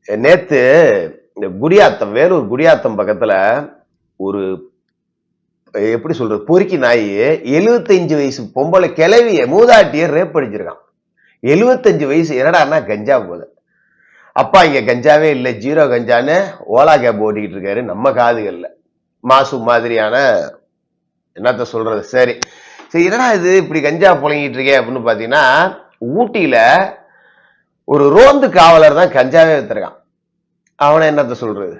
நேத்து இந்த குடியாத்தம், வேலூர் குடியாத்தம் பக்கத்துல ஒரு எப்படி சொல்றது, பொறுக்கி நாய் 75 வயசு பொம்பளை கிளவிய மூதாட்டிய ரேப் அடிச்சிருக்கான். 75 வயசு. என்னடான்னா கஞ்சா போத. அப்பா இங்க கஞ்சாவே இல்ல, ஜீரோ கஞ்சான்னு ஓலா கேப் ஓட்டிக்கிட்டு இருக்காரு நம்ம காதுகள்ல. மாசு மாதிரியான என்னத்த சொல்றது. சரி சரி, என்னடா இது இப்படி கஞ்சா புழங்கிட்டு இருக்கே அப்படின்னு பாத்தீங்கன்னா, ஊட்டியில ஒரு ரோந்து காவலர் தான் கஞ்சாவே வித்துருக்கான். அவனை என்னத்த சொல்றது.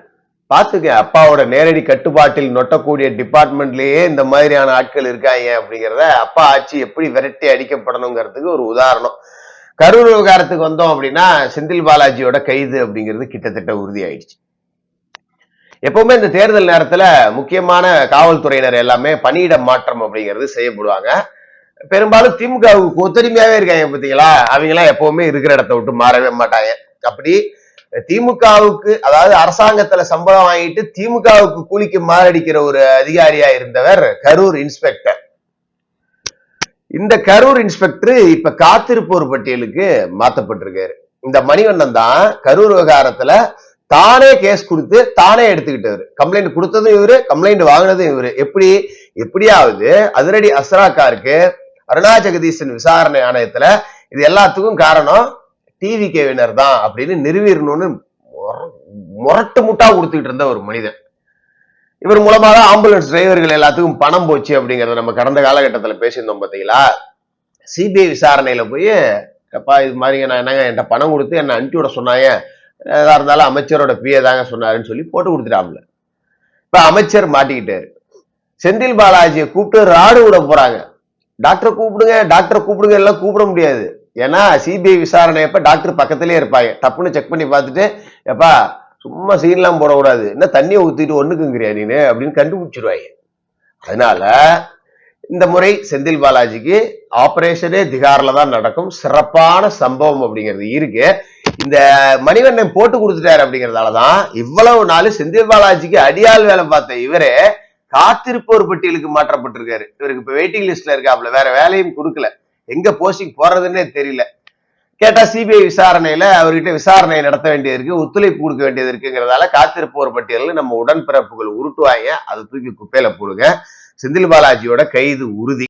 பாத்துக்க, அப்பாவோட நேரடி கட்டுப்பாட்டில் நொட்டக்கூடிய டிபார்ட்மெண்ட்லயே இந்த மாதிரியான ஆட்கள் இருக்காங்க அப்படிங்கிறத அப்பா ஆட்சி எப்படி விரட்டி அடிக்கப்படணுங்கிறதுக்கு ஒரு உதாரணம். கரூர் விவகாரத்துக்கு வந்தோம் அப்படின்னா, செந்தில் பாலாஜியோட கைது அப்படிங்கிறது கிட்டத்தட்ட உறுதி ஆயிடுச்சு. எப்பவுமே இந்த தேர்தல் நேரத்துல முக்கியமான காவல்துறையினர் எல்லாமே பணியிட மாற்றம் அப்படிங்கிறது செய்யப்படுவாங்க. பெரும்பாலும் திமுகவுக்கு ஒத்துழைமையாவே இருக்காங்க பாத்தீங்களா, அவங்க எல்லாம் எப்பவுமே இருக்கிற இடத்த விட்டு மாறவே மாட்டாங்க. அப்படி திமுகவுக்கு, அதாவது அரசாங்கத்துல சம்பளம் வாங்கிட்டு திமுகவுக்கு கூலிக்கு மாரடிக்கிற ஒரு அதிகாரியா இருந்தவர் கரூர் இன்ஸ்பெக்டர். இந்த கரூர் இன்ஸ்பெக்டர் இப்ப காத்திருப்போர் பட்டியலுக்கு மாத்தப்பட்டிருக்காரு. இந்த மணிவண்ணன் தான் கரூர் விவகாரத்துல தானே கேஸ் கொடுத்து தானே எடுத்துக்கிட்டவர். கம்ப்ளைண்ட் கொடுத்ததும் இவரு, கம்ப்ளைண்ட் வாங்கினதும் இவரு. எப்படியாவது அதிரடி அஸ்ராக்காருக்கு அருணா ஜெகதீசன் விசாரணை ஆணையத்துல இது எல்லாத்துக்கும் காரணம் டிவிகேவினர் தான் அப்படின்னு நிறுவிடணும்னு முரட்டு முட்டா கொடுத்துக்கிட்டு இருந்த ஒரு மனிதன். இவர் மூலமாக ஆம்புலன்ஸ் டிரைவர்கள் எல்லாத்துக்கும் பணம் போச்சு அப்படிங்கறத நம்ம கடந்த காலகட்டத்தில் பேசியிருந்தோம் பாத்தீங்களா. சிபிஐ விசாரணையில போய், அப்பா இது மாதிரி நான் என்னங்க என்கிட்ட பணம் கொடுத்து என்ன அனுப்பி விட சொன்னாங்க, ஏதா இருந்தாலும் அமைச்சரோட பிஏ தாங்க சொன்னாருன்னு சொல்லி போட்டு கொடுத்துட்டாப்ல. இப்ப அமைச்சர் மாட்டிக்கிட்டாரு. செந்தில் பாலாஜியை கூப்பிட்டு ராடு விட போறாங்க. டாக்டரை கூப்பிடுங்க, டாக்டரை கூப்பிடுங்க, எல்லாம் கூப்பிட முடியாது. ஏன்னா சிபிஐ விசாரணை அப்ப டாக்டர் பக்கத்திலே இருப்பாங்க. டப்புன்னு செக் பண்ணி பார்த்துட்டு, எப்பா சும்மா சீன்லாம் போடக்கூடாது, என்ன தண்ணியை ஊத்திட்டு ஒண்ணுக்குங்கிறியா நீனு அப்படின்னு கண்டுபிடிச்சிருவாங்க. அதனால இந்த முறை செந்தில் பாலாஜிக்கு ஆபரேஷனே திகார்ல தான் நடக்கும். சிறப்பான சம்பவம் அப்படிங்கிறது இருக்கு. இந்த மணிவண்ணன் போட்டு கொடுத்துட்டாரு அப்படிங்கறதாலதான் இவ்வளவு நாள் செந்தில் பாலாஜிக்கு அடியால் வேலை பார்த்த இவரே காத்திருப்போர் பட்டியலுக்கு மாற்றப்பட்டிருக்காரு. இவருக்கு இப்ப வெயிட்டிங் லிஸ்ட்ல இருக்காப்ல, வேற வேலையும் கொடுக்கல, எங்க போஸ்டிங் போறதுன்னே தெரியல. கேட்டா சிபிஐ விசாரணையில அவர்கிட்ட விசாரணை நடத்த வேண்டியது இருக்கு, ஒத்துழைப்பு கொடுக்க வேண்டியது இருக்குங்கிறதால காத்திருப்போர் பட்டியலில் நம்ம உடன்பிறப்புகள் உருட்டுவாங்க. அதை தூக்கி குப்பையில போடுங்க. செந்தில் பாலாஜியோட கைது உறுதி.